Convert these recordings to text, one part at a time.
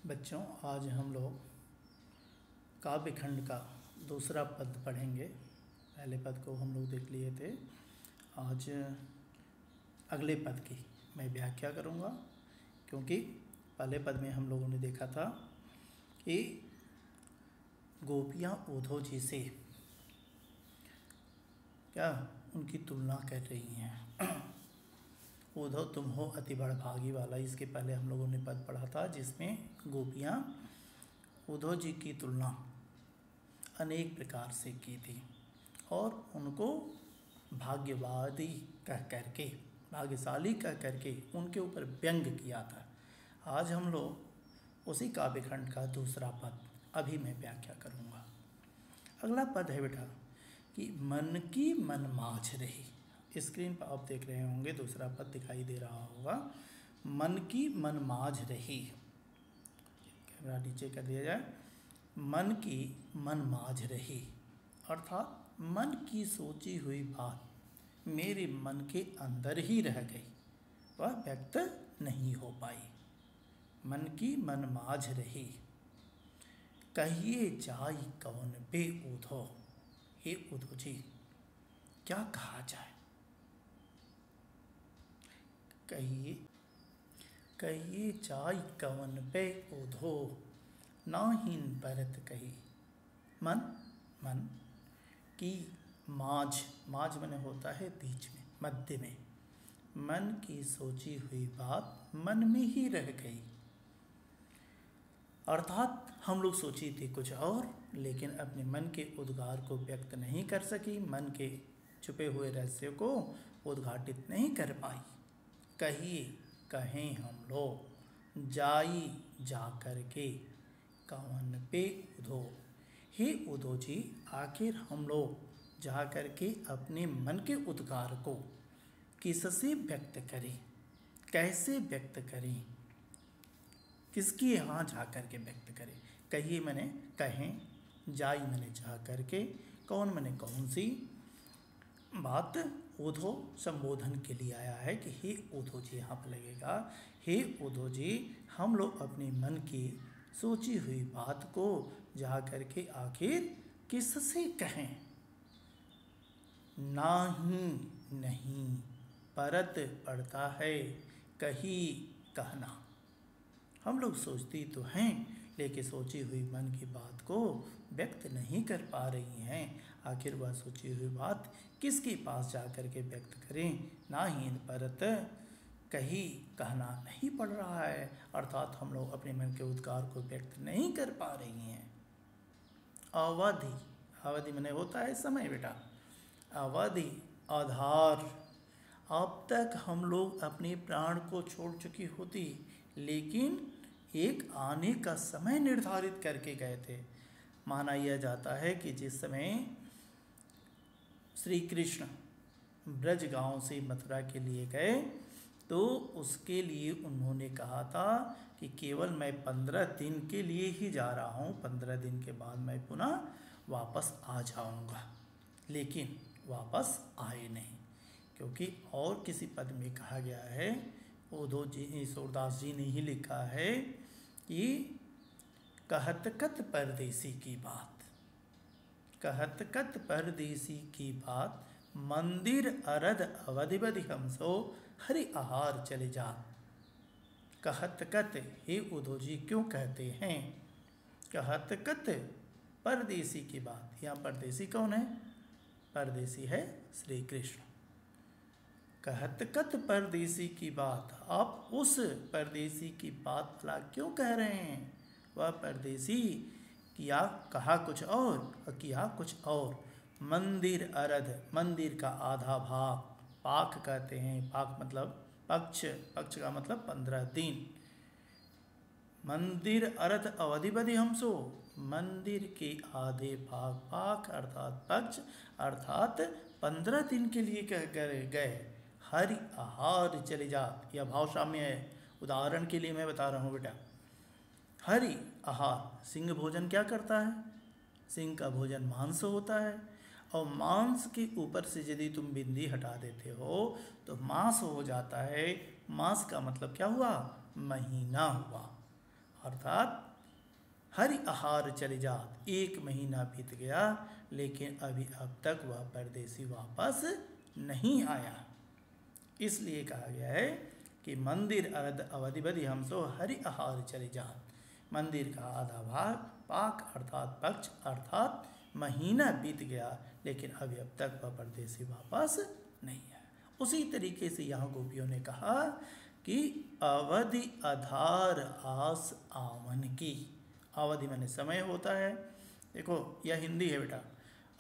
बच्चों, आज हम लोग काव्यखंड का दूसरा पद पढ़ेंगे। पहले पद को हम लोग देख लिए थे। आज अगले पद की मैं व्याख्या करूँगा, क्योंकि पहले पद में हम लोगों ने देखा था कि गोपियाँ उद्धव जी से क्या उनकी तुलना कर रही हैं। उद्धव तुम हो अति बड़भागी वाला, इसके पहले हम लोगों ने पद पढ़ा था जिसमें गोपियाँ उद्धव जी की तुलना अनेक प्रकार से की थी और उनको भाग्यवादी कह करके, भाग्यशाली कह करके उनके ऊपर व्यंग किया था। आज हम लोग उसी काव्यखंड का दूसरा पद अभी मैं व्याख्या करूँगा। अगला पद है बेटा कि मन की मन माझ रही। स्क्रीन पर आप देख रहे होंगे, दूसरा पद दिखाई दे रहा होगा। मन की मन माझ रही, कैमरा नीचे कर दिया जाए। मन की मन माझ रही अर्थात मन की सोची हुई बात मेरे मन के अंदर ही रह गई, वह व्यक्त नहीं हो पाई। मन की मन माझ रही, कहिए जाई कौन बे उद्धव। हे उद्धव जी, क्या कहा जाए? कहिए जाई कवन पे उद्धव, नाहीन परत कही। मन मन की माझ, माझ मने होता है बीच में, मध्य में। मन की सोची हुई बात मन में ही रह गई, अर्थात हम लोग सोची थी कुछ और, लेकिन अपने मन के उद्गार को व्यक्त नहीं कर सकी, मन के छुपे हुए रहस्य को उद्घाटित नहीं कर पाई। कहिए कहें हम लोग, जाई जा कर के कवन पे उद्धव। हे उद्धव जी, आखिर हम लोग जा कर के अपने मन के उद्गार को किससे व्यक्त करें, कैसे व्यक्त करें, किसके यहाँ जा कर के व्यक्त करें। कहिए मैंने कहें, जाई मैंने जा कर के, कौन मैंने कौन सी बात, उद्धव संबोधन के लिए आया है कि हे उद्धव जी, यहाँ पर लगेगा हे उद्धव जी, हम लोग अपने मन की सोची हुई बात को जा कर के आखिर किससे कहें। नाही नहीं, परत पड़ता है, कही कहना। हम लोग सोचती तो हैं, लेकिन सोची हुई मन की बात को व्यक्त नहीं कर पा रही हैं। आखिर वह सोची हुई बात किसके पास जा कर के व्यक्त करें। नाहीन परत कही कहना नहीं पड़ रहा है, अर्थात हम लोग अपने मन के उद्गार को व्यक्त नहीं कर पा रही हैं। अवधि, अवधि मैंने होता है समय बेटा। अवधि आधार, अब तक हम लोग अपने प्राण को छोड़ चुकी होती, लेकिन एक आने का समय निर्धारित करके गए थे। माना यह जाता है कि जिस समय श्री कृष्ण ब्रज गांव से मथुरा के लिए गए, तो उसके लिए उन्होंने कहा था कि केवल मैं 15 दिन के लिए ही जा रहा हूँ, 15 दिन के बाद मैं पुनः वापस आ जाऊँगा। लेकिन वापस आए नहीं, क्योंकि और किसी पद में कहा गया है, उद्धव जी, सूरदास जी ने ही लिखा है कि कहत कत परदेसी की बात, कहत कत परदेसी की बात, मंदिर अरद अवधि बधि हमसो हरि आहार चले जा। कहत कत, हे उद्धव जी क्यों कहते हैं कहत कत परदेसी की बात। यहाँ परदेसी कौन है? परदेसी है श्री कृष्ण। कहत कत परदेसी की बात, आप उस परदेसी की बात भला क्यों कह रहे हैं? वह परदेसी किया, कहा कुछ और किया कुछ और। मंदिर अरध, मंदिर का आधा भाग, पाक कहते हैं, पाक मतलब पक्ष, पक्ष का मतलब 15 दिन। मंदिर अरध अवधि बधि हमसो, मंदिर के आधे भाग, पाक अर्थात पक्ष, अर्थात 15 दिन के लिए कह गए। हरि आहार चले जा, यह भाव साम्य है। उदाहरण के लिए मैं बता रहा हूँ बेटा। हरि आहार, सिंह भोजन क्या करता है? सिंह का भोजन मांस होता है, और मांस के ऊपर से यदि तुम बिंदी हटा देते हो तो मांस हो जाता है। मांस का मतलब क्या हुआ? महीना हुआ। अर्थात हरि आहार चले जात। 1 महीना बीत गया लेकिन अभी अब तक वह परदेसी वापस नहीं आया। इसलिए कहा गया है कि मंदिर अर्ध अवधिबधि हम सो हरि आहार चले जात। मंदिर का आधा भाग पाक अर्थात पक्ष अर्थात महीना बीत गया लेकिन अभी अब तक वह परदेसी वापस नहीं आया। उसी तरीके से यहाँ गोपियों ने कहा कि अवधि आधार आस आवन की। अवधि माने समय होता है। देखो यह हिंदी है बेटा।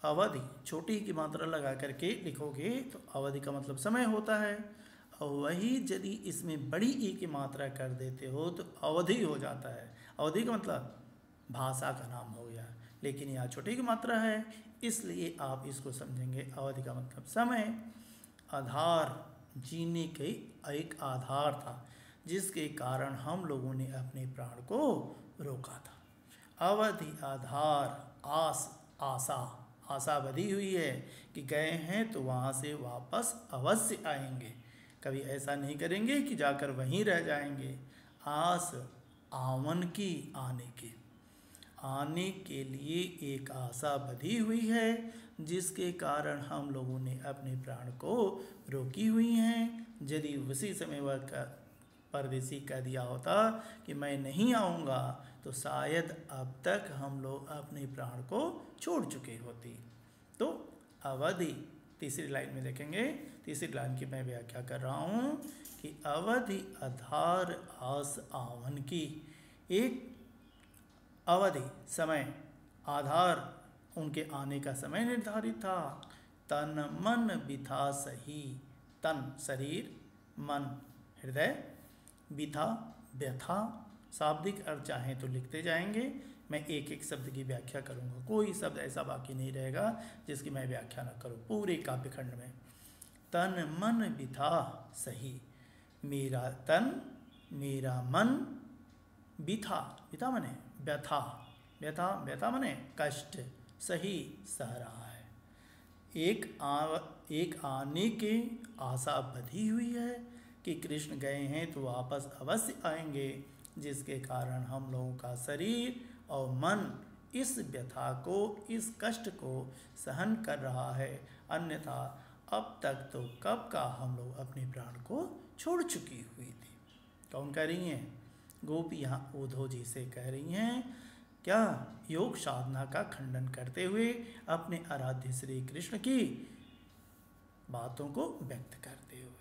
अवधि छोटी की मात्रा लगा करके लिखोगे तो अवधि का मतलब समय होता है, और वही यदि इसमें बड़ी ई की मात्रा कर देते हो तो अवधि हो जाता है। अवधि का मतलब भाषा का नाम हो गया, लेकिन यहाँ छोटी की मात्रा है इसलिए आप इसको समझेंगे अवधि का मतलब समय। आधार जीने के एक आधार था जिसके कारण हम लोगों ने अपने प्राण को रोका था। अवधि आधार आस आशा, आशा बधी हुई है कि गए हैं तो वहाँ से वापस अवश्य आएंगे, कभी ऐसा नहीं करेंगे कि जाकर वहीं रह जाएंगे। आस आवन की, आने की, आने के लिए एक आशा बधी हुई है जिसके कारण हम लोगों ने अपने प्राण को रोकी हुई हैं। यदि उसी समय वह परदेसी कह दिया होता कि मैं नहीं आऊँगा तो शायद अब तक हम लोग अपने प्राण को छोड़ चुके होते। तो अवधि तीसरी लाइन में देखेंगे, तीसरी लाइन की मैं व्याख्या कर रहा हूँ कि अवधि आधार आस आवन की। एक अवधि समय, आधार उनके आने का समय निर्धारित था। तन मन बिथा सही, तन शरीर, मन हृदय, बिथा व्यथा। शाब्दिक अर्थ चाहें तो लिखते जाएंगे, मैं एक एक शब्द की व्याख्या करूंगा, कोई शब्द ऐसा बाकी नहीं रहेगा जिसकी मैं व्याख्या न करूं पूरे काव्यखंड में। तन मन बिथा सही, मेरा तन मेरा मन बिथा, बिथा मने व्यथा, व्यथा व्यथा मने कष्ट, सही सह रहा है। एक आने की आशा बधी हुई है कि कृष्ण गए हैं तो वापस अवश्य आएंगे, जिसके कारण हम लोगों का शरीर और मन इस व्यथा को, इस कष्ट को सहन कर रहा है। अन्यथा अब तक तो कब का हम लोग अपने प्राण को छोड़ चुकी हुई थी। कौन कह रही हैं? गोपी यहाँ उद्धव जी से कह रही हैं क्या? योग साधना का खंडन करते हुए अपने आराध्य श्री कृष्ण की बातों को व्यक्त करते हुए।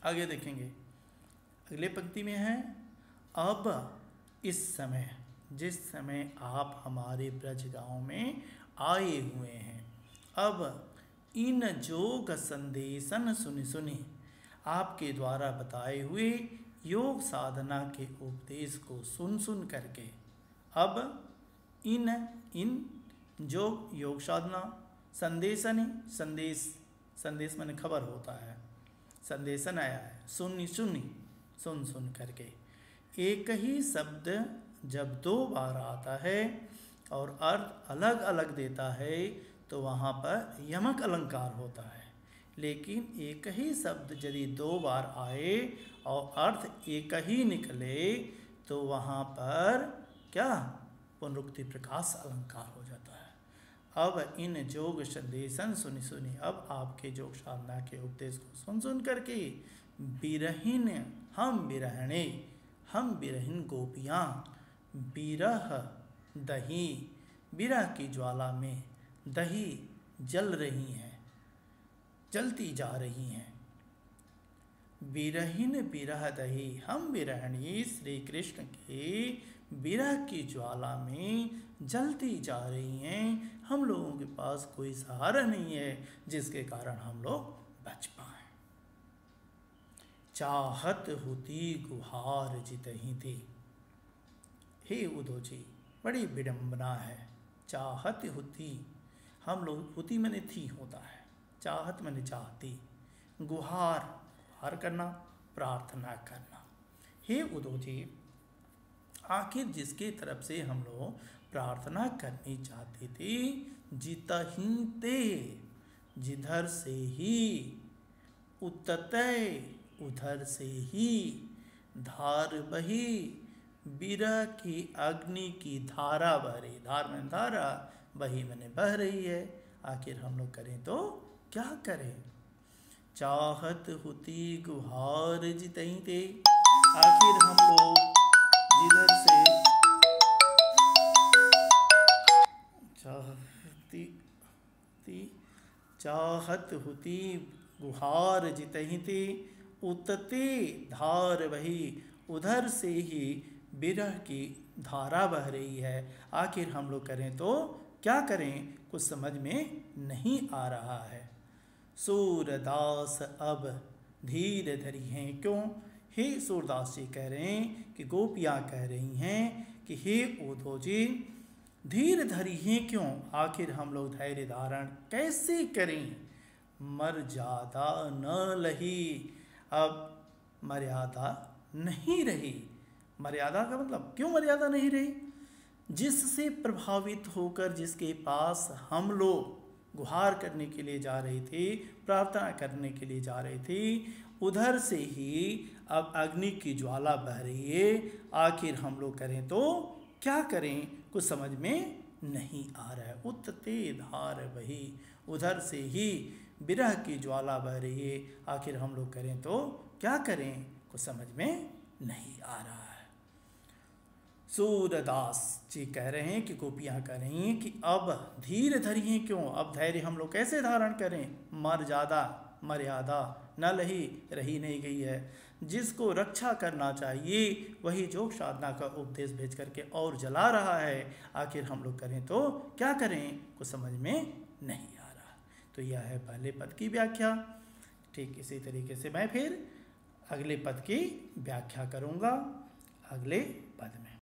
आगे देखेंगे, अगले पंक्ति में है, अब इस समय, जिस समय आप हमारे ब्रज गांव में आए हुए हैं, अब इन जोग संदेशन सुनि सुनि, आपके द्वारा बताए हुए योग साधना के उपदेश को सुन सुन करके, अब इन जोग योग साधना, संदेशन संदेश, संदेश माने खबर होता है, संदेशन आया है, सुन सुनी सुन सुन करके। एक ही शब्द जब 2 बार आता है और अर्थ अलग अलग देता है तो वहाँ पर यमक अलंकार होता है, लेकिन एक ही शब्द यदि 2 बार आए और अर्थ एक ही निकले तो वहाँ पर क्या? पुनरुक्ति प्रकाश अलंकार हो जाता है। अब इन जोग संदेशन सुनि सुनि, अब आपके योग साधना के उपदेश को सुन सुन करके, बिरहिन हम बिरहणे, हम बिरहिन गोपियाँ, बिरह दही, बिरह की ज्वाला में दही जल रही हैं, जलती जा रही हैं। बिरहिन बिरह दही, हम बिरहणी श्री कृष्ण के बिरह की ज्वाला में जलती जा रही हैं। हम लोगों के पास कोई सहारा नहीं है जिसके कारण हम लोग बच पाएं। चाहत होती गुहार जितहि थी। हे उद्धव जी, बड़ी विडंबना है। चाहत होती, हम लोग, होती मैंने थी होता है, चाहत मैंने चाहती, गुहार, गुहार करना, प्रार्थना करना। हे उद्धव जी, आखिर जिसके तरफ से हम लोग प्रार्थना करनी चाहते थे, जितहि ते, जिधर से ही, उततय, उधर से ही, धार बही, विरह की अग्नि की धारा बह रही, धार में धारा, बही मैंने बह रही है। आखिर हम लोग करें तो क्या करें? चाहत हुती गुहार जितई ते, आखिर हम लोग जिधर से चाहती चाहत हुती गुहार जितहि ते, उतते धार बही, उधर से ही विरह की धारा बह रही है। आखिर हम लोग करें तो क्या करें? कुछ समझ में नहीं आ रहा है। सूरदास अब धीर धरी हैं क्यों? हे सूरदास जी कह रहे हैं कि गोपियाँ कह रही हैं कि हे उद्धव जी, धीर धरी हैं क्यों? आखिर हम लोग धैर्य धारण कैसे करें? मर्यादा न लही, अब मर्यादा नहीं रही। मर्यादा का मतलब, क्यों मर्यादा नहीं रही? जिससे प्रभावित होकर जिसके पास हम लोग गुहार करने के लिए जा रहे थे, प्रार्थना करने के लिए जा रहे थे, उधर से ही अब अग्नि की ज्वाला बह रही है। आखिर हम लोग करें तो क्या करें? कुछ समझ में नहीं आ रहा है। उत्ते धार बही, उधर से ही विरह की ज्वाला बह रही है। आखिर हम लोग करें तो क्या करें? कुछ समझ में नहीं आ रहा है। सूरदास जी कह रहे हैं कि गोपियाँ कह रही हैं कि अब धीर धरी हैं क्यों? अब धैर्य हम लोग कैसे धारण करें? मर्यादा न रही नहीं गई है। जिसको रक्षा करना चाहिए वही योग साधना का उपदेश भेज करके और जला रहा है। आखिर हम लोग करें तो क्या करें? कुछ समझ में नहीं आ रहा। तो यह है पहले पद की व्याख्या। ठीक इसी तरीके से मैं फिर अगले पद की व्याख्या करूँगा अगले पद में।